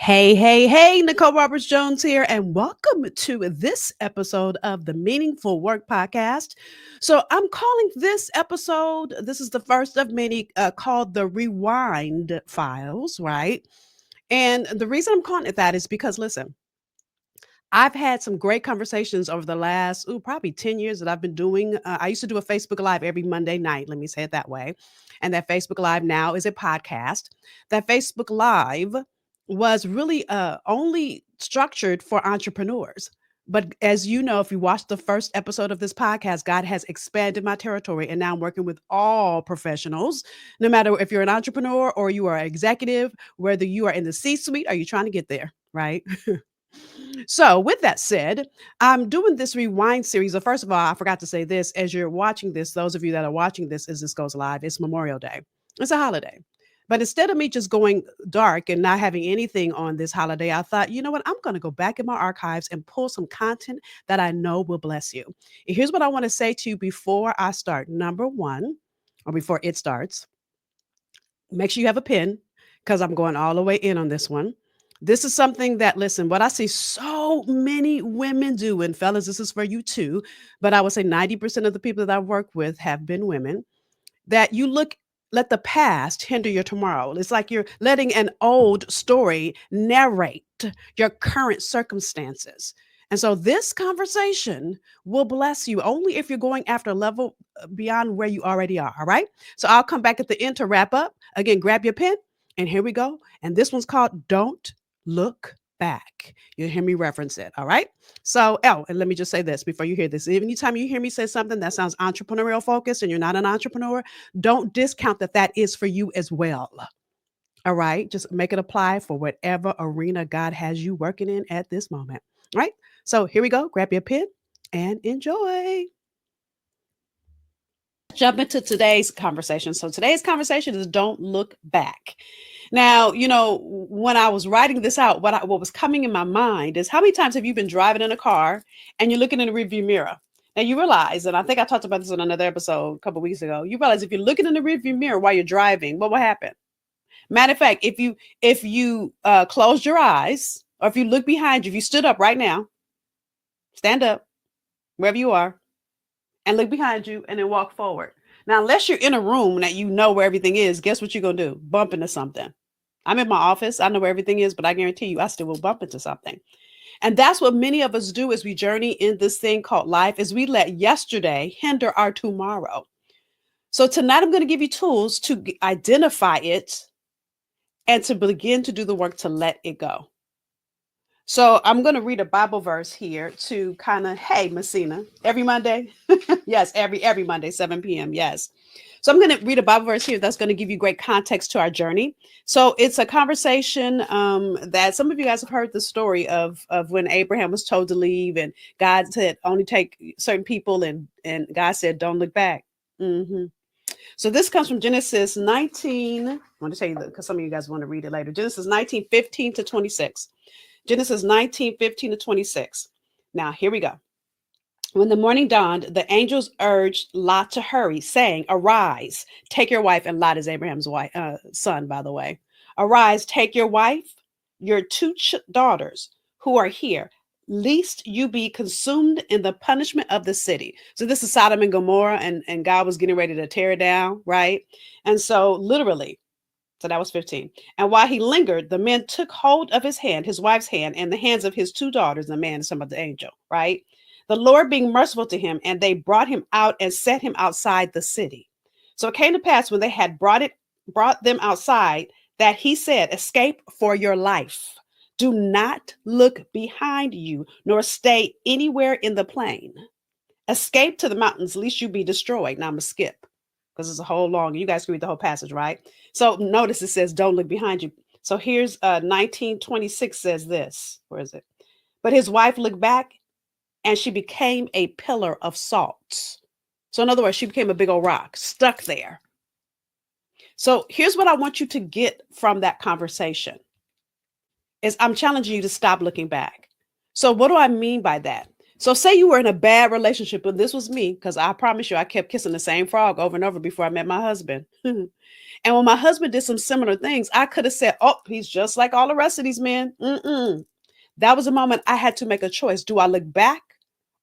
Hey, Nicole Roberts Jones here, and welcome to this episode of the Meaningful Work Podcast. So, I'm calling this episode, this is the first of many called the Rewind Files, right? And the reason I'm calling it that is because, listen, I've had some great conversations over the last, probably 10 years that I've been doing. I used to do a Facebook Live every Monday night, let me say it that way. And that Facebook Live now is a podcast. That Facebook Live was really only structured for entrepreneurs. But as you know, if you watched the first episode of this podcast, God has expanded my territory. And now I'm working with all professionals, no matter if you're an entrepreneur or you are an executive, whether you are in the C suite or you're trying to get there, right? So, with that said, I'm doing this rewind series. So, first of all, I forgot to say this as you're watching this, those of you that are watching this as this goes live, it's Memorial Day. It's a holiday. But instead of me just going dark and not having anything on this holiday, I thought, you know what? I'm going to go back in my archives and pull some content that I know will bless you. And here's what I want to say to you before I start. Number one, or before it starts, make sure you have a pen because I'm going all the way in on this one. This is something that, listen, what I see so many women do, and fellas, this is for you too, but I would say 90% of the people that I work with have been women, that let the past hinder your tomorrow. It's like you're letting an old story narrate your current circumstances. And so this conversation will bless you only if you're going after a level beyond where you already are. All right. So I'll come back at the end to wrap up. Again, grab your pen and here we go. And this one's called Don't Look Back. You'll hear me reference it. All right. So, and let me just say this before you hear this. Anytime you hear me say something that sounds entrepreneurial focused and you're not an entrepreneur, don't discount that that is for you as well. All right. Just make it apply for whatever arena God has you working in at this moment. All right. So here we go. Grab your pen and enjoy. Jump into today's conversation. So today's conversation is don't look back. Now, when I was writing this out, what was coming in my mind is how many times have you been driving in a car and you're looking in the rearview mirror? Now you realize, and I think I talked about this on another episode a couple of weeks ago. You realize if you're looking in the rearview mirror while you're driving, what will happen? Matter of fact, if you closed your eyes or if you look behind you, if you stood up right now, stand up wherever you are, and look behind you and then walk forward. Now, unless you're in a room that you know where everything is, guess what you're going to do? Bump into something. I'm in my office. I know where everything is, but I guarantee you I still will bump into something. And that's what many of us do as we journey in this thing called life is we let yesterday hinder our tomorrow. So tonight I'm going to give you tools to identify it and to begin to do the work to let it go. So I'm going to read a Bible verse here to kind of, hey, Messina, every Monday. Yes, every Monday, 7 p.m. Yes. So I'm going to read a Bible verse here that's going to give you great context to our journey. So it's a conversation that some of you guys have heard the story of when Abraham was told to leave and God said only take certain people and God said don't look back. hmm So this comes from Genesis 19. I want to tell you because some of you guys want to read it later. Genesis 19:15 to 26. Genesis 19:15 to 26. Now, here we go. When the morning dawned, the angels urged Lot to hurry, saying, Arise, take your wife, and Lot is Abraham's wife, son, by the way. Arise, take your wife, your two daughters who are here, lest you be consumed in the punishment of the city. So this is Sodom and Gomorrah, and God was getting ready to tear it down, right? And so literally, so that was 15. And while he lingered, the men took hold of his hand, his wife's hand, and the hands of his two daughters. The man is some of the angel, right? The Lord being merciful to him, and they brought him out and set him outside the city. So it came to pass when they had brought them outside that he said, Escape for your life. Do not look behind you, nor stay anywhere in the plain. Escape to the mountains, lest you be destroyed. Now I'm going to skip because it's a whole long, you guys can read the whole passage, right? So notice it says, don't look behind you. So here's 1926 says this. Where is it? But his wife looked back and she became a pillar of salt. So in other words, she became a big old rock stuck there. So here's what I want you to get from that conversation is I'm challenging you to stop looking back. So what do I mean by that? So say you were in a bad relationship, and this was me, because I promise you, I kept kissing the same frog over and over before I met my husband. And when my husband did some similar things, I could have said, "Oh, he's just like all the rest of these men." Mm-mm. That was a moment I had to make a choice. Do I look back,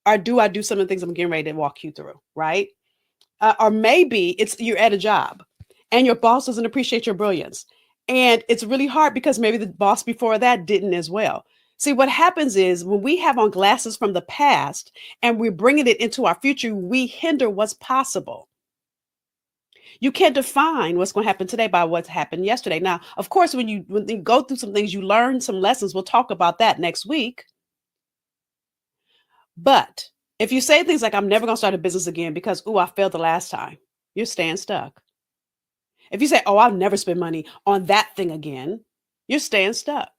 or do I do some of the things I'm getting ready to walk you through? Right? Or maybe it's you're at a job and your boss doesn't appreciate your brilliance. And it's really hard because maybe the boss before that didn't as well. See, what happens is when we have on glasses from the past and we're bringing it into our future, we hinder what's possible. You can't define what's going to happen today by what's happened yesterday. Now, of course, when you go through some things, you learn some lessons. We'll talk about that next week. But if you say things like, I'm never going to start a business again because, I failed the last time, you're staying stuck. If you say, I'll never spend money on that thing again, you're staying stuck.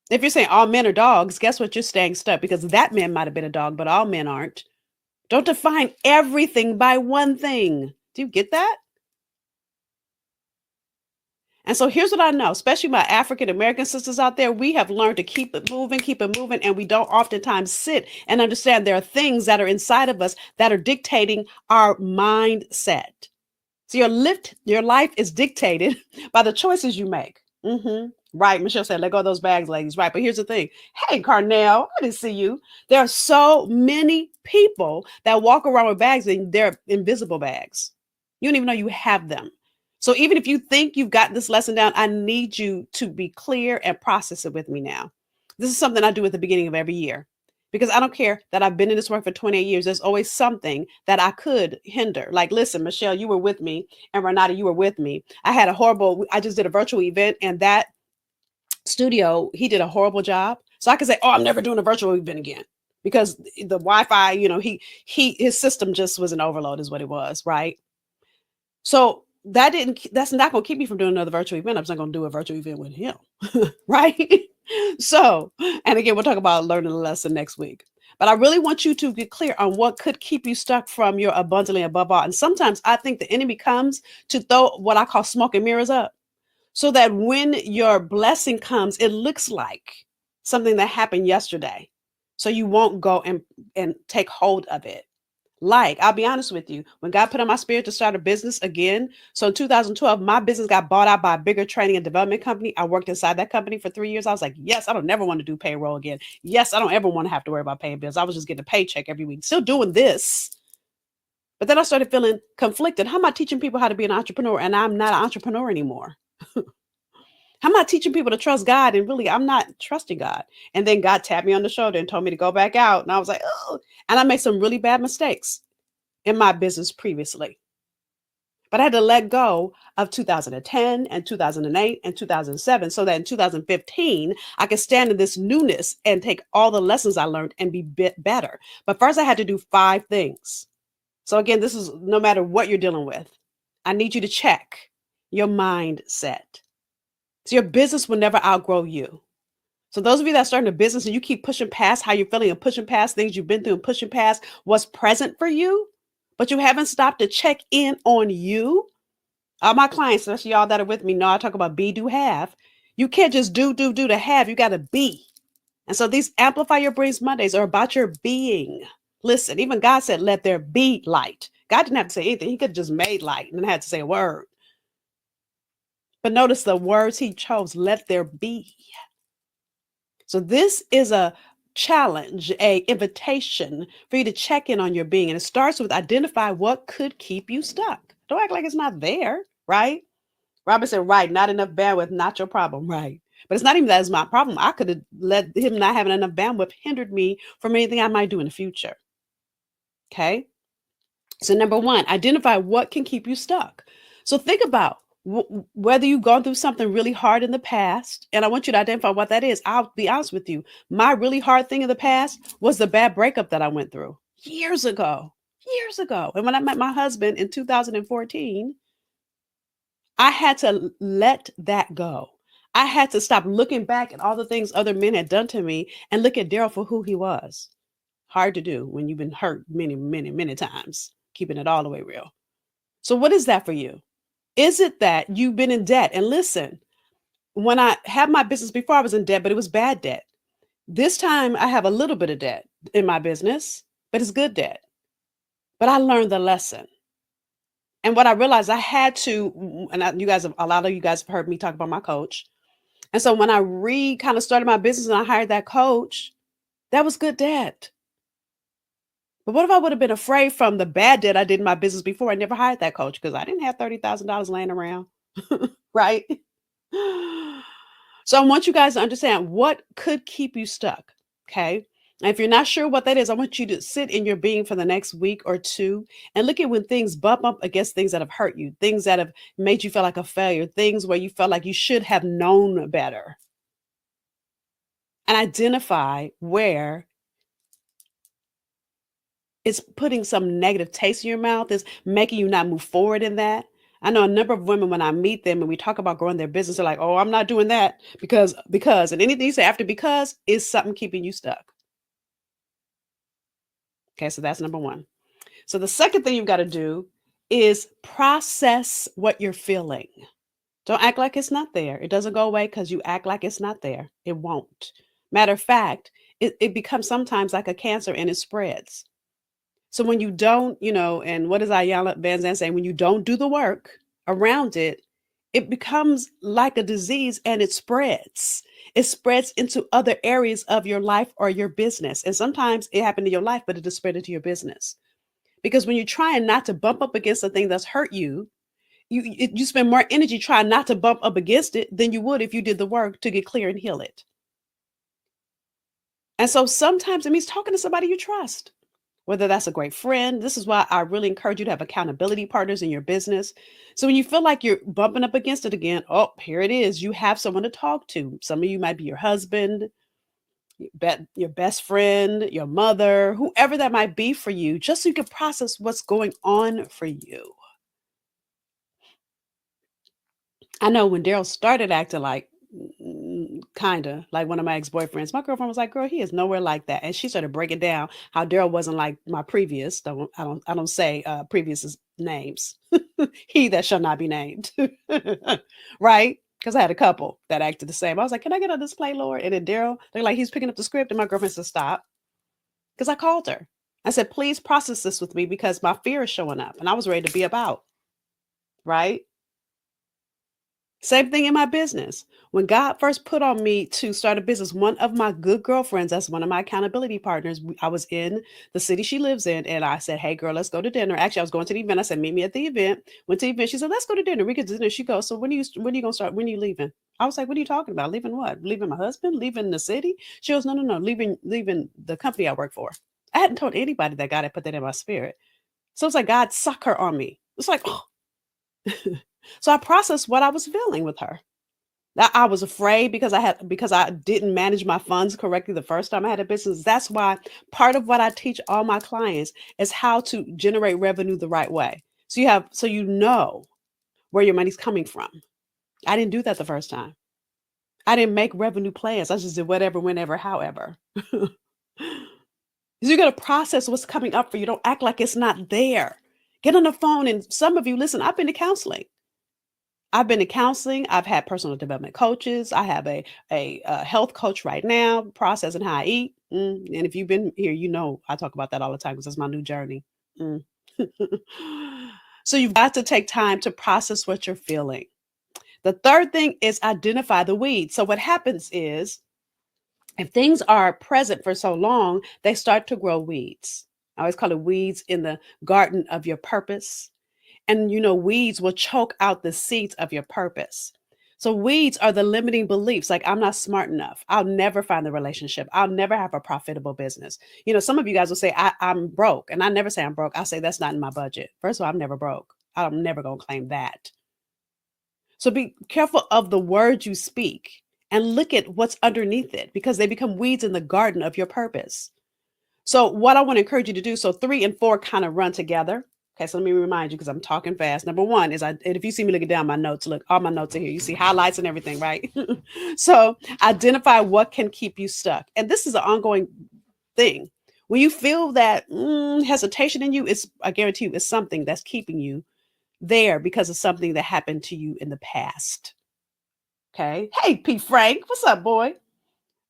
If you're saying all men are dogs, guess what? You're staying stuck because that man might have been a dog, but all men aren't. Don't define everything by one thing. Do you get that? And so here's what I know, especially my African American sisters out there, we have learned to keep it moving, and we don't oftentimes sit and understand there are things that are inside of us that are dictating our mindset. So your life is dictated by the choices you make. Right. Michelle said, let go of those bags, ladies. Right. But here's the thing. Hey, Carnell, I didn't see you. There are so many people that walk around with bags and they're invisible bags. You don't even know you have them. So even if you think you've got this lesson down, I need you to be clear and process it with me now. This is something I do at the beginning of every year because I don't care that I've been in this work for 28 years. There's always something that I could hinder. Like, listen, Michelle, you were with me, and Renata, you were with me. I just did a virtual event, and that studio, he did a horrible job. So I could say, I'm never doing a virtual event again because the Wi-Fi, his system just was an overload is what it was. Right. So that's not going to keep me from doing another virtual event. I'm just not going to do a virtual event with him. Right. So, and again, we'll talk about learning a lesson next week. But I really want you to get clear on what could keep you stuck from your abundantly above all. And sometimes I think the enemy comes to throw what I call smoke and mirrors up so that when your blessing comes, it looks like something that happened yesterday. So you won't go and take hold of it. Like, I'll be honest with you, when God put on my spirit to start a business again, so in 2012, my business got bought out by a bigger training and development company. I worked inside that company for 3 years. I was like, yes, I don't never want to do payroll again. Yes, I don't ever want to have to worry about paying bills. I was just getting a paycheck every week, still doing this. But then I started feeling conflicted. How am I teaching people how to be an entrepreneur and I'm not an entrepreneur anymore? How am I teaching people to trust God and really I'm not trusting God? And then God tapped me on the shoulder and told me to go back out. And I was like, oh, and I made some really bad mistakes in my business previously. But I had to let go of 2010 and 2008 and 2007 so that in 2015, I could stand in this newness and take all the lessons I learned and be better. But first, I had to do 5 things. So again, this is no matter what you're dealing with. I need you to check your mindset. So your business will never outgrow you. So those of you that are starting a business and you keep pushing past how you're feeling and pushing past things you've been through and pushing past what's present for you, but you haven't stopped to check in on you. All my clients, especially y'all that are with me, know I talk about be, do, have. You can't just do to have. You got to be. And so these Amplify Your Brains Mondays are about your being. Listen, even God said, let there be light. God didn't have to say anything. He could have just made light and had to say a word. But notice the words he chose, let there be. So this is a challenge, a invitation for you to check in on your being. And it starts with identify what could keep you stuck. Don't act like it's not there, right? Robert said, right, not enough bandwidth, not your problem, right? But it's not even that is my problem. I could have let him not having enough bandwidth hindered me from anything I might do in the future. Okay. So number 1, identify what can keep you stuck. So think about whether you've gone through something really hard in the past, and I want you to identify what that is. I'll be honest with you. My really hard thing in the past was the bad breakup that I went through years ago. And when I met my husband in 2014, I had to let that go. I had to stop looking back at all the things other men had done to me and look at Daryl for who he was. Hard to do when you've been hurt many, many, many times, keeping it all the way real. So what is that for you? Is it that you've been in debt? And listen, when I had my business before, I was in debt, but it was bad debt. This time I have a little bit of debt. in my business, but it's good debt. But I learned the lesson. And what I realized I had to, and you guys, a lot of you guys have heard me talk about my coach. And so when I kind of started my business and I hired that coach, that was good debt. But what if I would have been afraid from the bad debt I did in my business before I never hired that coach because I didn't have $30,000 laying around, right? So I want you guys to understand what could keep you stuck. Okay. And if you're not sure what that is, I want you to sit in your being for the next week or two and look at when things bump up against things that have hurt you, things that have made you feel like a failure, things where you felt like you should have known better, and identify where it's putting some negative taste in your mouth, is making you not move forward in that. I know a number of women when I meet them and we talk about growing their business, they're like, "Oh, I'm not doing that because," and anything you say after because is something keeping you stuck. Okay, so that's number one. So the second thing you've got to do is process what you're feeling. Don't act like it's not there. It doesn't go away because you act like it's not there. It won't. Matter of fact, it becomes sometimes like a cancer and it spreads. So when you don't, and what is Ayala Van Zandt saying? When you don't do the work around it, it becomes like a disease and it spreads. It spreads into other areas of your life or your business. And sometimes it happened in your life, but it just spread into your business. Because when you're trying not to bump up against the thing that's hurt you, you spend more energy trying not to bump up against it than you would if you did the work to get clear and heal it. And so sometimes it means talking to somebody you trust, whether that's a great friend. This is why I really encourage you to have accountability partners in your business. So when you feel like you're bumping up against it again, oh, here it is. You have someone to talk to. Some of you might be your husband, your best friend, your mother, whoever that might be for you, just so you can process what's going on for you. I know when Daryl started acting like kind of like one of my ex-boyfriends, my girlfriend was like, "Girl, he is nowhere like that." And she started breaking down how Daryl wasn't like my previous. I don't say previous names. He that shall not be named. Right? Because I had a couple that acted the same. I was like, "Can I get on display, Lord?" And then Daryl, they're like, he's picking up the script, and my girlfriend said, "Stop." Because I called her. I said, "Please process this with me because my fear is showing up." And I was ready to be about, right? Same thing in my business. When God first put on me to start a business, one of my good girlfriends, that's one of my accountability partners, I was in the city she lives in, and I said, "Hey, girl, let's go to dinner." Actually, I was going to the event. I said, "Meet me at the event." Went to the event. She said, "Let's go to dinner." We get to dinner. She goes, "So when are you gonna start? When are you leaving?" I was like, "What are you talking about? Leaving what? Leaving my husband? Leaving the city?" She goes, "No, no, no, leaving the company I work for." I hadn't told anybody that God had put that in my spirit. So it's like God suck her on me. It's like, oh. So I processed what I was feeling with her. I was afraid because I didn't manage my funds correctly the first time I had a business. That's why part of what I teach all my clients is how to generate revenue the right way. So you know where your money's coming from. I didn't do that the first time. I didn't make revenue plans. I just did whatever, whenever, however. So you got to process what's coming up for you. Don't act like it's not there. Get on the phone, and some of you listen. I've been to counseling. I've been to counseling. I've had personal development coaches. I have a health coach right now, processing how I eat. And if you've been here, you know I talk about that all the time because that's my new journey. Mm. So you've got to take time to process what you're feeling. The third thing is identify the weeds. So what happens is if things are present for so long, they start to grow weeds. I always call it weeds in the garden of your purpose. And weeds will choke out the seeds of your purpose. So weeds are the limiting beliefs, like I'm not smart enough, I'll never find the relationship, I'll never have a profitable business. Some of you guys will say I'm broke, and I never say I'm broke. I say that's not in my budget. First of all, I'm never broke. I'm never going to claim that. So be careful of the words you speak and look at what's underneath it, because they become weeds in the garden of your purpose. So what I want to encourage you to do, so 3 and 4 kind of run together. Okay, so let me remind you because I'm talking fast. Number one is, and if you see me looking down my notes, look, all my notes are here. You see highlights and everything, right? So identify what can keep you stuck. And this is an ongoing thing. When you feel that hesitation in you, I guarantee you, it's something that's keeping you there because of something that happened to you in the past. Okay. Hey, P. Frank, what's up, boy?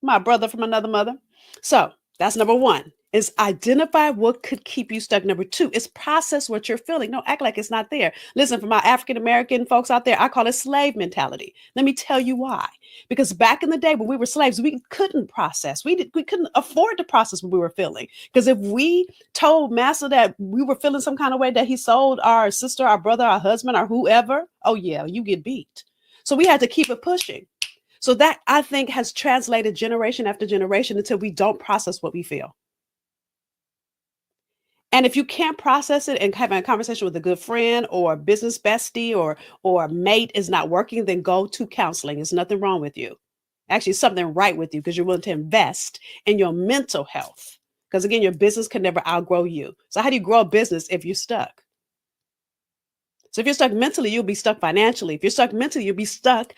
My brother from another mother. So that's number one. is identify what could keep you stuck. Number two is process what you're feeling. No, act like it's not there. Listen, for my African American folks out there, I call it slave mentality. Let me tell you why. Because back in the day when we were slaves, we couldn't process. We couldn't afford to process what we were feeling. Because if we told master that we were feeling some kind of way that he sold our sister, our brother, our husband, or whoever, oh yeah, you get beat. So we had to keep it pushing. So that I think has translated generation after generation until we don't process what we feel. And if you can't process it and having a conversation with a good friend or a business bestie or a mate is not working, then go to counseling. There's nothing wrong with you. Actually, something right with you because you're willing to invest in your mental health. Because again, your business can never outgrow you. So how do you grow a business if you're stuck? So if you're stuck mentally, you'll be stuck financially. If you're stuck mentally, you'll be stuck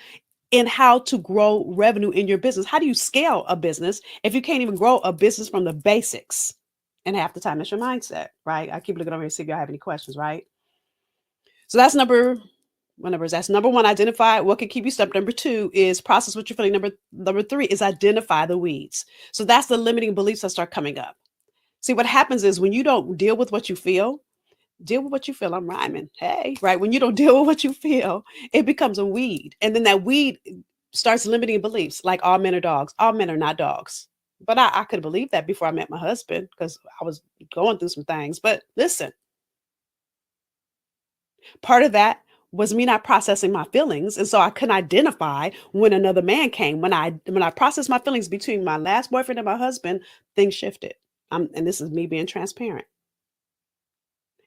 in how to grow revenue in your business. How do you scale a business if you can't even grow a business from the basics? And half the time, that's your mindset, right? I keep looking over here to see if y'all have any questions, right? So that's what number is that? Number one, identify what can keep you stuck. Number two is process what you're feeling. Number three is identify the weeds. So that's the limiting beliefs that start coming up. See, what happens is when you don't deal with what you feel, deal with what you feel. I'm rhyming. Hey, right? When you don't deal with what you feel, it becomes a weed. And then that weed starts limiting beliefs like all men are dogs. All men are not dogs. But I could believe that before I met my husband because I was going through some things. But listen, part of that was me not processing my feelings. And so I couldn't identify when another man came. When I processed my feelings between my last boyfriend and my husband, things shifted. And this is me being transparent.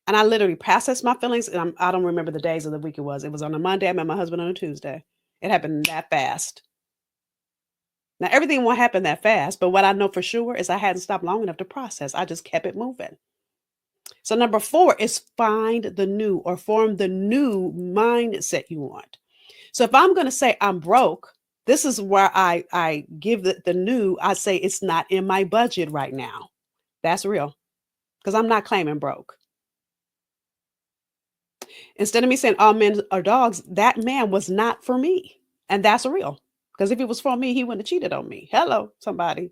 And I literally processed my feelings, and I don't remember the days of the week it was. It was on a Monday. I met my husband on a Tuesday. It happened that fast. Now, everything won't happen that fast, but what I know for sure is I hadn't stopped long enough to process. I just kept it moving. So, number four is find the new or form the new mindset you want. So, if I'm going to say I'm broke, this is where I give the new, I say it's not in my budget right now. That's real because I'm not claiming broke. Instead of me saying all men are dogs, that man was not for me. And that's real. Because if he was for me, he wouldn't have cheated on me. Hello, somebody.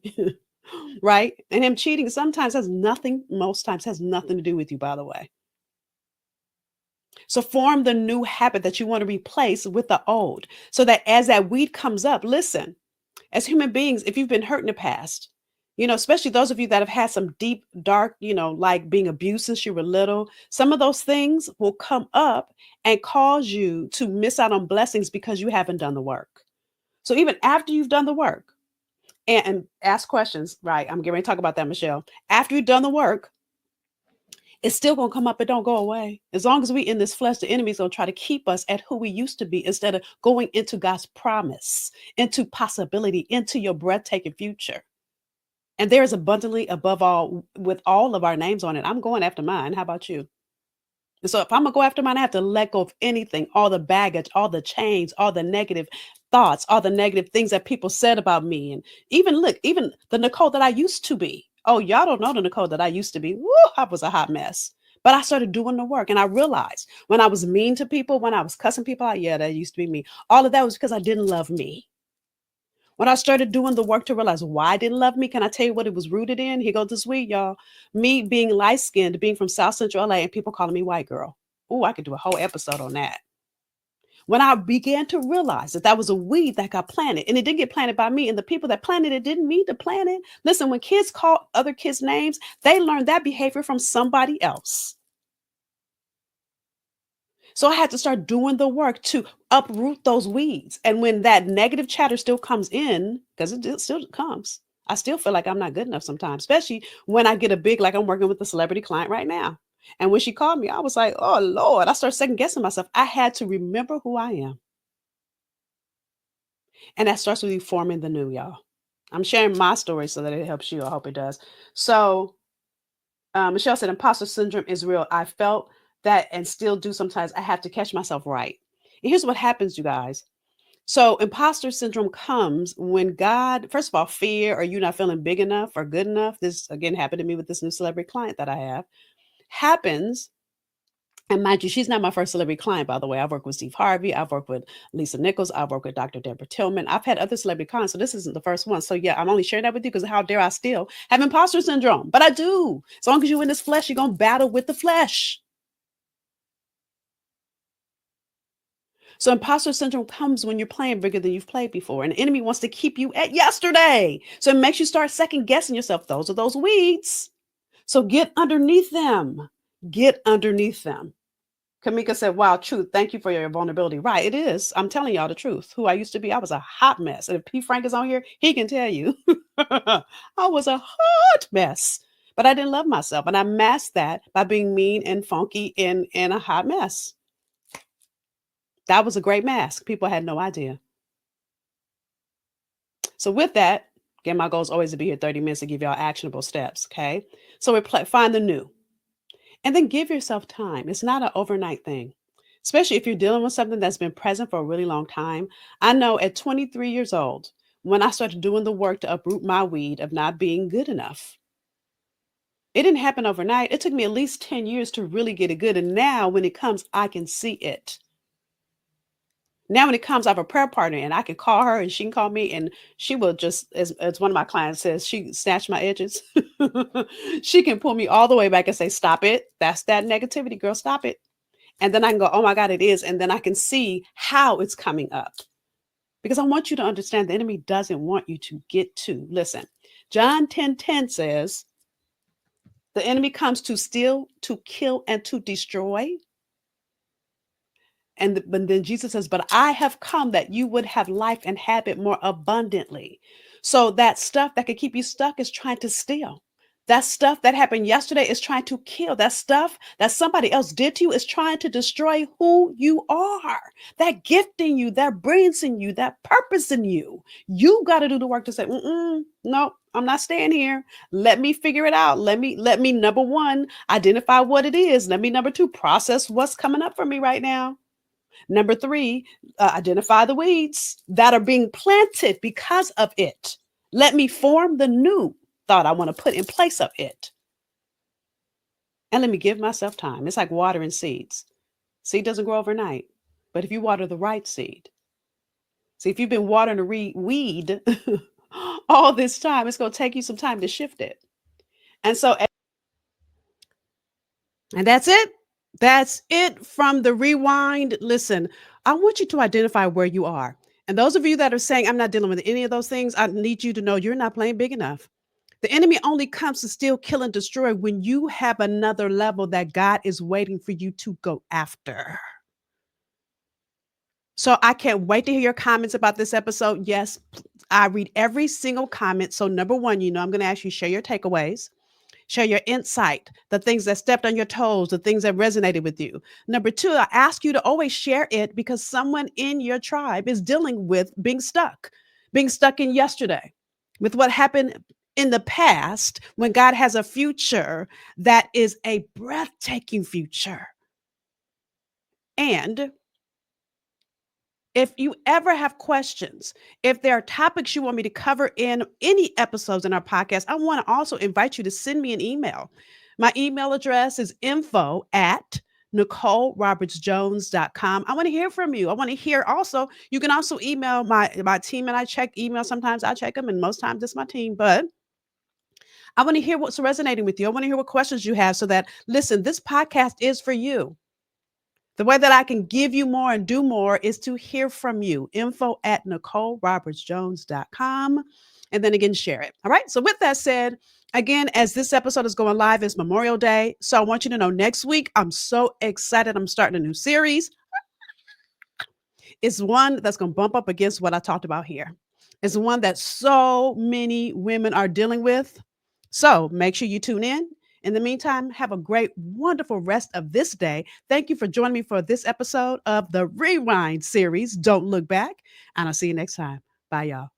Right? And him cheating sometimes has nothing, most times has nothing to do with you, by the way. So form the new habit that you want to replace with the old. So that as that weed comes up, listen, as human beings, if you've been hurt in the past, especially those of you that have had some deep, dark, like being abused since you were little, some of those things will come up and cause you to miss out on blessings because you haven't done the work. So even after you've done the work and ask questions, right? I'm getting ready to talk about that, Michelle. After you've done the work, it's still gonna come up. It don't go away. As long as we in this flesh, the enemy's gonna try to keep us at who we used to be instead of going into God's promise, into possibility, into your breathtaking future. And there is abundantly above all with all of our names on it. I'm going after mine. How about you? And so if I'm gonna go after mine, I have to let go of anything, all the baggage, all the chains, all the negative thoughts, all the negative things that people said about me. And even look, even the Nicole that I used to be. Oh, y'all don't know the Nicole that I used to be. Woo, I was a hot mess. But I started doing the work and I realized when I was mean to people, when I was cussing people out, yeah, that used to be me. All of that was because I didn't love me. When I started doing the work to realize why I didn't love me, can I tell you what it was rooted in? Here goes this week, y'all. Me being light skinned, being from South Central LA, and people calling me white girl. Oh, I could do a whole episode on that. When I began to realize that that was a weed that got planted, and it didn't get planted by me, and the people that planted it didn't mean to plant it. Listen, when kids call other kids names, they learn that behavior from somebody else. So I had to start doing the work to uproot those weeds. And when that negative chatter still comes in, because it still comes, I still feel like I'm not good enough sometimes, especially when I get a big, like I'm working with a celebrity client right now. And when she called me, I was like, oh Lord, I started second guessing myself. I had to remember who I am. And that starts with you forming the new, y'all. I'm sharing my story so that it helps you. I hope it does. So Michelle said, imposter syndrome is real. I felt that and still do sometimes. I have to catch myself right. And here's what happens, you guys. So, imposter syndrome comes when God, first of all, fear or you not feeling big enough or good enough. This again happened to me with this new celebrity client that I have. Happens. And mind you, she's not my first celebrity client, by the way. I've worked with Steve Harvey. I've worked with Lisa Nichols. I've worked with Dr. Deborah Tillman. I've had other celebrity clients, so this isn't the first one. So yeah, I'm only sharing that with you because how dare I still have imposter syndrome? But I do. As long as you're in this flesh, you're going to battle with the flesh. So imposter syndrome comes when you're playing bigger than you've played before. And the enemy wants to keep you at yesterday. So it makes you start second guessing yourself. Those are those weeds. So get underneath them. Get underneath them. Kamika said, wow, truth. Thank you for your vulnerability. Right, it is. I'm telling y'all the truth. Who I used to be, I was a hot mess. And if P. Frank is on here, he can tell you. I was a hot mess. But I didn't love myself. And I masked that by being mean and funky and a hot mess. That was a great mask. People had no idea. So with that, again, my goal is always to be here 30 minutes to give y'all actionable steps, okay? So find the new. And then give yourself time. It's not an overnight thing, especially if you're dealing with something that's been present for a really long time. I know at 23 years old, when I started doing the work to uproot my weed of not being good enough, it didn't happen overnight. It took me at least 10 years to really get it good. And now when it comes, I can see it. Now, when it comes, I have a prayer partner and I can call her and she can call me and she will just, as one of my clients says, she snatched my edges. She can pull me all the way back and say, stop it. That's that negativity, girl. Stop it. And then I can go, oh my God, it is. And then I can see how it's coming up. Because I want you to understand the enemy doesn't want you to get to. Listen, John 10:10 says, the enemy comes to steal, to kill, and to destroy. But then Jesus says, but I have come that you would have life and have it more abundantly. So that stuff that could keep you stuck is trying to steal. That stuff that happened yesterday is trying to kill. That stuff that somebody else did to you is trying to destroy who you are. That gift in you, that brilliance in you, that purpose in you. You got to do the work to say, no, I'm not staying here. Let me figure it out. Let me, number one, identify what it is. Let me, number two, process what's coming up for me right now. Number three, identify the weeds that are being planted because of it. Let me form the new thought I want to put in place of it. And let me give myself time. It's like watering seeds. Seed doesn't grow overnight, but if you water the right seed. See, if you've been watering a weed all this time, it's going to take you some time to shift it. And so, and that's it. That's it from the rewind. Listen, I want you to identify where you are. And those of you that are saying, I'm not dealing with any of those things, I need you to know you're not playing big enough. The enemy only comes to steal, kill, and destroy when you have another level that God is waiting for you to go after. So I can't wait to hear your comments about this episode. Yes, I read every single comment. So number one, I'm going to ask you to share your takeaways. Share your insight, the things that stepped on your toes, the things that resonated with you. Number two, I ask you to always share it because someone in your tribe is dealing with being stuck in yesterday, with what happened in the past when God has a future that is a breathtaking future. And if you ever have questions, if there are topics you want me to cover in any episodes in our podcast, I want to also invite you to send me an email. My email address is info@NicoleRobertsJones.com. I want to hear from you. I want to hear also, you can also email my team, and I check email. Sometimes I check them and most times it's my team, but I want to hear what's resonating with you. I want to hear what questions you have so that, listen, this podcast is for you. The way that I can give you more and do more is to hear from you. info@NicoleRobertsJones.com. And then again, share it. All right. So with that said, again, as this episode is going live, it's Memorial Day. So I want you to know next week, I'm so excited. I'm starting a new series. It's one that's going to bump up against what I talked about here. It's one that so many women are dealing with. So make sure you tune in. In the meantime, have a great, wonderful rest of this day. Thank you for joining me for this episode of the Rewind series, Don't Look Back. And I'll see you next time. Bye, y'all.